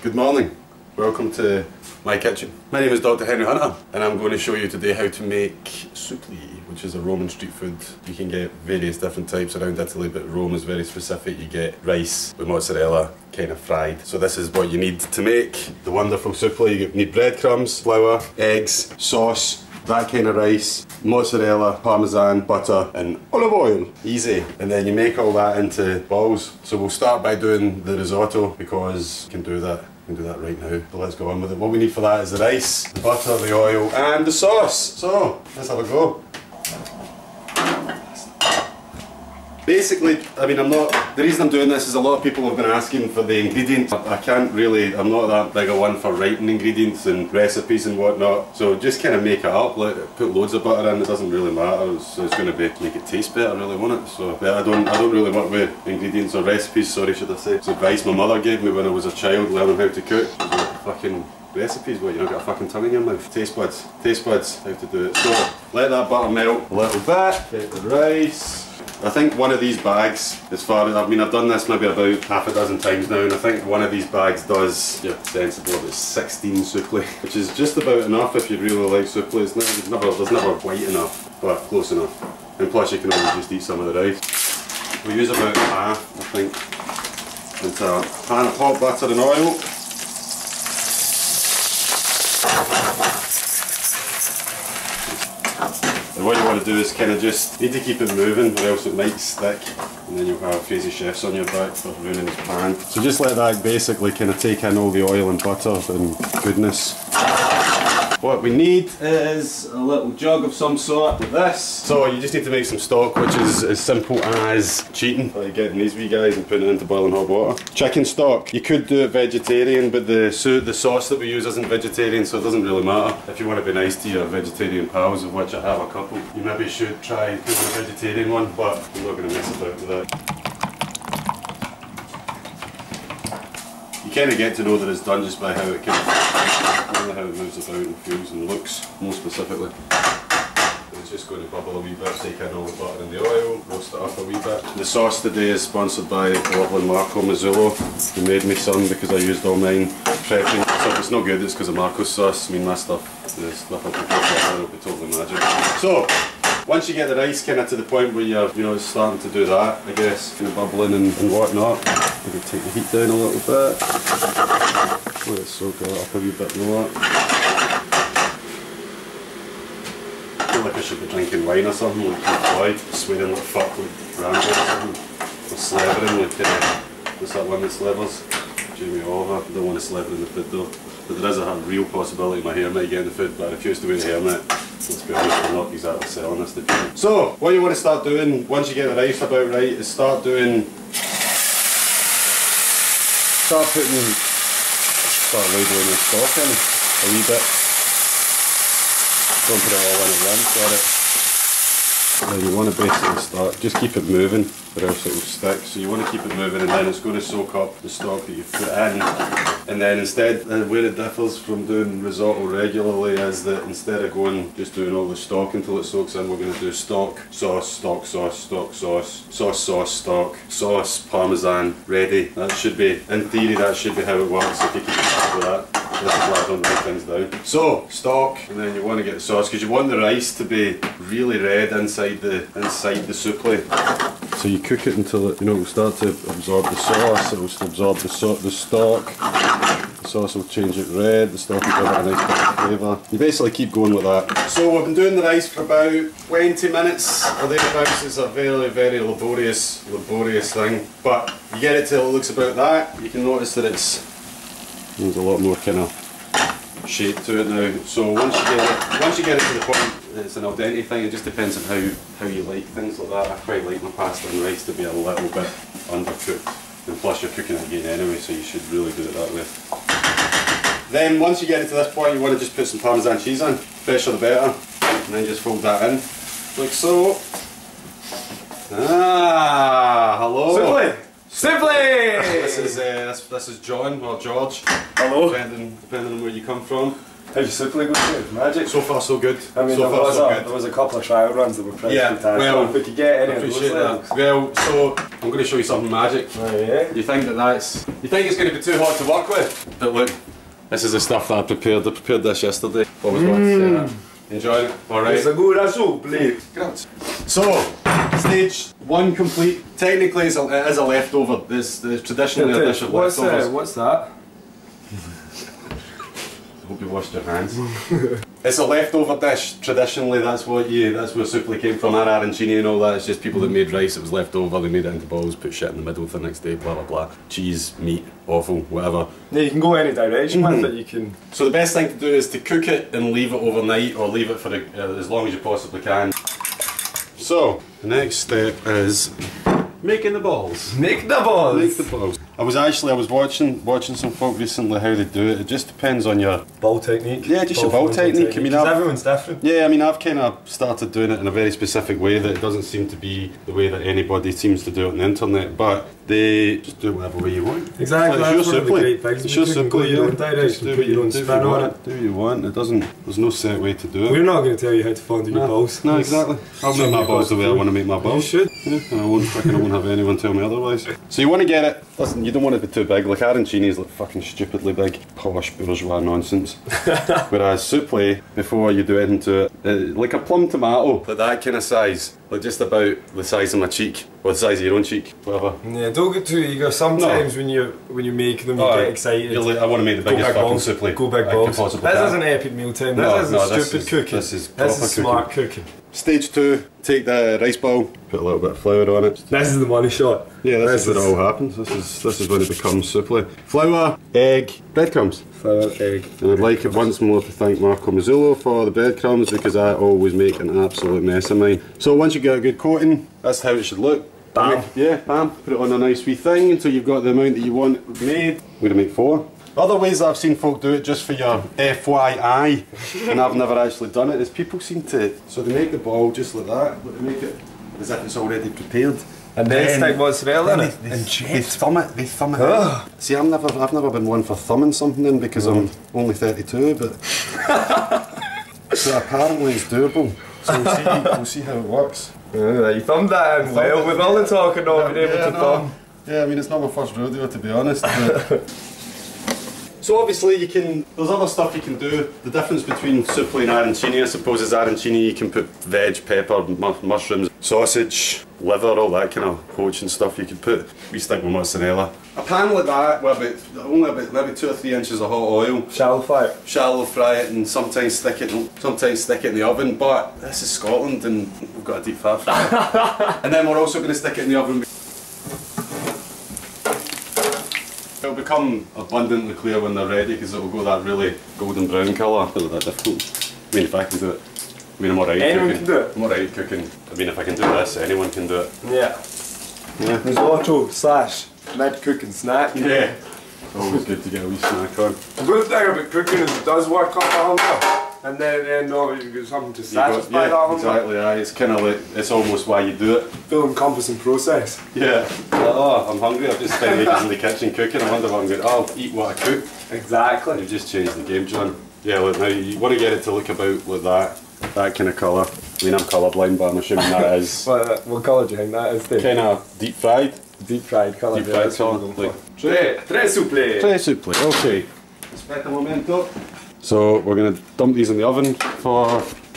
Good morning, welcome to my kitchen. My name is Dr. Henry Hunter and I'm going to show you today how to make Suppli, which is a Roman street food. You can get various different types around Italy, but Rome is very specific. You get rice with mozzarella, kind of fried. So this is what you need to make the wonderful Suppli. You need breadcrumbs, flour, eggs, sauce, that kind of rice, mozzarella, parmesan, butter and olive oil. Easy. And then you make all that into balls. So we'll start by doing the risotto because you can do that. We can do that right now. So let's go on with it. What we need for that is the rice, the butter, the oil and the sauce. So let's have a go. Basically, I mean, the reason I'm doing this is a lot of people have been asking for the ingredients. I can't really, I'm not that big a one for writing ingredients and recipes and whatnot. So just kind of make it up, put loads of butter in, it doesn't really matter. It's going to make it taste better, I really want it. So yeah, I don't really work with ingredients or recipes, sorry should I say. It's advice my mother gave me when I was a child learning how to cook. Fucking recipes, what, you don't got a fucking tongue in your mouth? Taste buds, how to do it. So let that butter melt a little bit, get the rice. I think one of these bags, as far as, I mean I've done this maybe about half a dozen times now, and I think one of these bags does, yeah, sensible, about 16 Suppli, which is just about enough if you really like Suppli. There's never quite enough, but close enough. And plus you can always just eat some of the rice. We use about half, I think, into a pan of hot butter and oil. And what you want to do is kind of just need to keep it moving or else it might stick and then you'll have crazy chefs on your back for ruining his pan. So just let that basically kind of take in all the oil and butter and goodness. What we need is a little jug of some sort like this. So you just need to make some stock, which is as simple as cheating. Like getting these wee guys and putting it into boiling hot water. Chicken stock, you could do it vegetarian, but the sauce that we use isn't vegetarian, so it doesn't really matter. If you want to be nice to your vegetarian pals, of which I have a couple, you maybe should try doing a vegetarian one, but I'm not going to mess about with that. You kind of get to know that it's done just by how it how it moves about and feels and looks, more specifically. It's just going to bubble a wee bit, take in all the butter and the oil, roast it up a wee bit. The sauce today is sponsored by the lovely Marco Mazzullo, who made me some because I used all mine prepping. So if it's not good, it's because of Marco's sauce. I mean, my stuff, the stuff I prepare will be totally magic. So, once you get the rice kind of to the point where you're, it's starting to do that, I guess, kind of bubbling and whatnot, maybe take the heat down a little bit. Let it soak it up a wee bit more. I feel like I should be drinking wine or something, like Pink Floyd, swearing like fuck with Rambo or something. Or slevering, like, what's that one that slevers? Jamie Oliver. I don't want to slever in the food though. But there is a real possibility my hair might get in the food, but I refuse to wear the hairnet. Let's be honest, I'm not exactly selling this to people. So, what you want to start doing, once you get the rice about right, is start ladling the stock in a wee bit. Don't put it all in at once, got it. Then you want to basically start, just keep it moving or else it will stick. So you want to keep it moving and then it's going to soak up the stock that you've put in. And then instead, where it differs from doing risotto regularly is that instead of just doing all the stock until it soaks in, we're going to do stock, sauce, stock, sauce, stock, sauce, sauce, sauce, stock, sauce, parmesan, ready. That should be, in theory, that should be how it works if you keep up with that. This is why I don't write things down. So, stock, and then you want to get the sauce because you want the rice to be really red inside the Suppli. So you cook it until it, will start to absorb the sauce, it will absorb the stock. The sauce will change it red, the stock will give it a nice bit of flavour. You basically keep going with that. So we've been doing the rice for about 20 minutes or thereabouts. It's a very, very laborious thing. But you get it till it looks about that. You can notice that there's a lot more kind of shape to it now. So once you get it to the point, it's an al dente thing. It just depends on how you like things like that. I quite like my pasta and rice to be a little bit undercooked. And plus you're cooking it again anyway, so you should really do it that way. Then once you get it to this point, you want to just put some Parmesan cheese on. Fresher the better. And then just fold that in, like so. Ah, hello. Suppli! This is John or George. Hello. Depending on where you come from. How's your Suppli going? Magic? So far so good. I mean, so there was a couple of trial runs that were pretty fantastic. Well, if we could get any of those levels. Well, so I'm going to show you something magic. Oh yeah? You think you think it's going to be too hot to work with? But look, this is the stuff that I prepared. I prepared this yesterday. What was that? Enjoy it. Alright. It's a good Suppli. So, stage 1 complete. Technically it is a leftover. There's traditionally a dish of leftovers. What's that? I hope you washed your hands. It's a leftover dish. Traditionally, that's where Suppli came from. Our arancini and all that. It's just people that made rice. It was left over. They made it into balls, put shit in the middle for the next day. Blah blah blah. Cheese, meat, offal, whatever. Yeah, you can go any direction with it. You can. So the best thing to do is to cook it and leave it overnight, or leave it for as long as you possibly can. So the next step is making the balls. Make the balls. Make the balls. I was watching some folk recently how they do it. It just depends on your ball technique. Yeah, just your ball technique. I mean, everyone's different. Yeah, I mean, I've kind of started doing it in a very specific way that it doesn't seem to be the way that anybody seems to do it on the internet. But they just do it whatever way you want. Exactly. Like, that's one of the great things. It's your you can go your own direction, put your own spin on it. Do what you want. It doesn't. There's no set way to do it. We're not going to tell you how to fondue your balls. No, exactly. I'll make my balls the way I want to make my balls. You should. Yeah, and I won't have anyone tell me otherwise. So you want to get it. Listen, you don't want it to be too big. Like arancini is like fucking stupidly big, posh bourgeois nonsense. Whereas Suppli, before you do anything to it, like a plum tomato, like that kind of size, like just about the size of my cheek, or the size of your own cheek, whatever. Yeah, don't get too eager. Sometimes when you make them, you get excited. Like, I want to make the biggest fucking Suppli. Go big balls. This isn't epic mealtime. This isn't stupid cooking. This is smart cooking. Stage 2, take the rice bowl, put a little bit of flour on it. This is the money shot. Yeah, this is where it all happens. This is when it becomes Suppli. Flour, egg, breadcrumbs. Flour, egg. And I'd like it once more to thank Marco Mazzullo for the breadcrumbs, because I always make an absolute mess of mine. So once you get a good coating, that's how it should look. Bam. Yeah, bam. Put it on a nice wee thing until you've got the amount that you want made. We're going to make 4. Other ways that I've seen folk do it, just for your FYI, and I've never actually done it, is people seem to, so they make the ball just like that, but they make it as if it's already prepared. And then stick mozzarella in it. They thumb it. See, I've never been one for thumbing something in, because I'm only 32, but so apparently it's doable. So we'll see how it works. You thumbed that in well, with all the talking of being able to thumb. Yeah, I mean, it's not my first rodeo, to be honest. But so obviously there's other stuff you can do. The difference between Suppli and arancini, I suppose, is arancini you can put veg, pepper, mushrooms, sausage, liver, all that kind of poaching stuff you could put. We stick with mozzarella. A pan like that with only about maybe 2 or 3 inches of hot oil. Shallow fry. Shallow fry it, and sometimes stick it in the oven. But this is Scotland and we've got a deep fat fryer. And then we're also going to stick it in the oven. It'll become abundantly clear when they're ready, because it'll go that really golden brown colour. It's not that difficult. I mean, if I can do it. I mean, I'm alright cooking. Anyone can do it? I'm alright cooking. I mean, if I can do this, anyone can do it. Yeah. Risotto / mid-cooking snack. Yeah. Always good to get a wee snack on. The good thing about cooking is it does work up a hunger. And then obviously you get something to satisfy that hunger. Exactly, aye. It's kind of like, it's almost why you do it. Full encompassing process. Yeah. Oh, I'm hungry. I've just spent ages in the kitchen cooking. I wonder what I'm going to, I'll eat what I cook. Exactly. You've just changed the game, John. Yeah, look, now you want to get it to look about like that kind of colour. I mean, I'm colourblind, but I'm assuming that is. What colour do you think that is, Dave? Kind of deep fried. Deep fried colour. Deep fried colour. Like, Tre Suppli. Tre Suppli, okay. Aspetta un momento. So we're going to dump these in the oven for,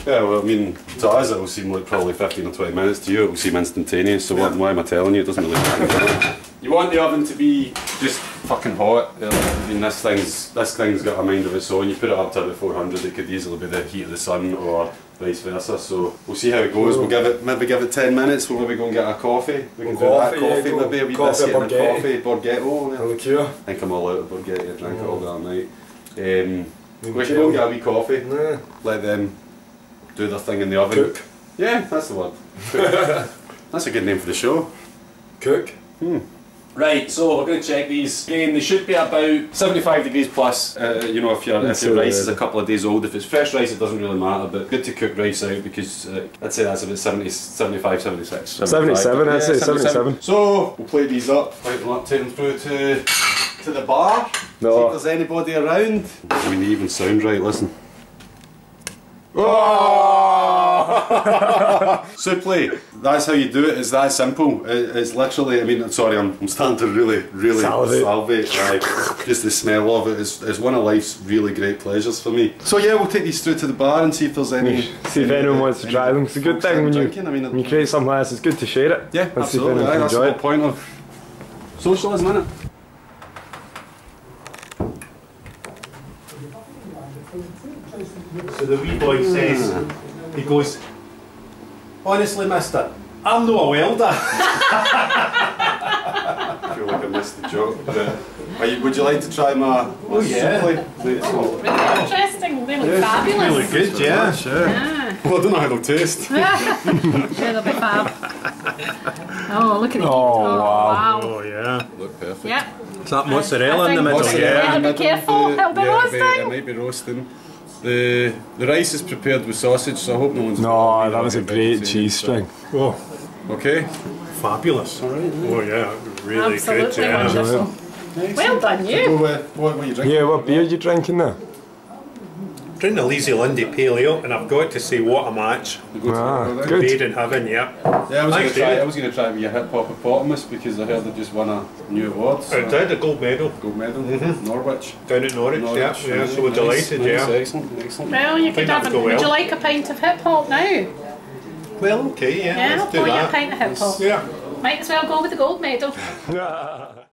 yeah, well, I mean, to us it'll seem like probably 15 or 20 minutes. To you it'll seem instantaneous, so why am I telling you? It doesn't really matter. You want the oven to be just fucking hot. I mean, this thing's got a mind of its own. You put it up to about 400, it could easily be the heat of the sun or vice versa. So we'll see how it goes. We'll maybe give it 10 minutes. We'll maybe go and get a coffee. We can do that coffee, maybe a wee biscuit and a coffee. Borghetto. A liqueur. I think I'm all out of Borghetto. I drank it all that night. We should go and get a wee coffee. Nah. Let them do their thing in the oven. Cook. Yeah, that's the word. Cook. That's a good name for the show. Cook. Right, so we're going to check these. Again, they should be about 75 degrees plus. You know, if your rice is a couple of days old. If it's fresh rice, it doesn't really matter, but good to cook rice out, because I'd say that's about 75, 76. 77, I'd say 77. So we'll plate these up, take them through to to the bar. No. See if there's anybody around. I mean, they even sound right, listen. Suppli, that's how you do it, it's that simple. It's literally, I mean, sorry, I'm starting to really salivate. Just the smell of it is one of life's really great pleasures for me. So yeah, we'll take these through to the bar and see if there's any... See if anyone wants to try them. It's a good thing when you create something like this, it's good to share it. Yeah, absolutely, that's the whole point of socialism, isn't it? So the wee boy says, he goes, honestly mister, I'm no a welder. I feel like I missed the joke. Would you like to try my yeah. Suppli? Really interesting, they look fabulous. Really good, yeah. Sure. Yeah. Well, I don't know how they'll taste. Sure, they'll be fab. Oh, look at the wow. Oh yeah. Look perfect. Yeah. Is that mozzarella in the middle? Yeah. Be careful, it'll be roasting. It might be roasting. The rice is prepared with sausage, so I hope no one's... No, that was a great cheese string. Oh, okay. fabulous. All right. Oh yeah, really Absolutely good. Yeah. wonderful. Well done, you. What are you drinking? Yeah, what beer are you drinking there? Drinking a Lazy Lundy Pale Ale, and I've got to say what a match. Good. Made in heaven, yeah. Yeah, I was Thanks, going David. to try with your hip hop hippopotamus because I heard they just won a new award. So It did, a gold medal. Gold medal. Norwich. Down at Norwich, yeah. So we're delighted, nice, yeah. Excellent, excellent. Well, you could that have would go Would you well. like a pint of hip hop now? Well, okay, yeah, Yeah, I'll let's do pour you a that. pint of hip hop. Yeah. Might as well go with the gold medal.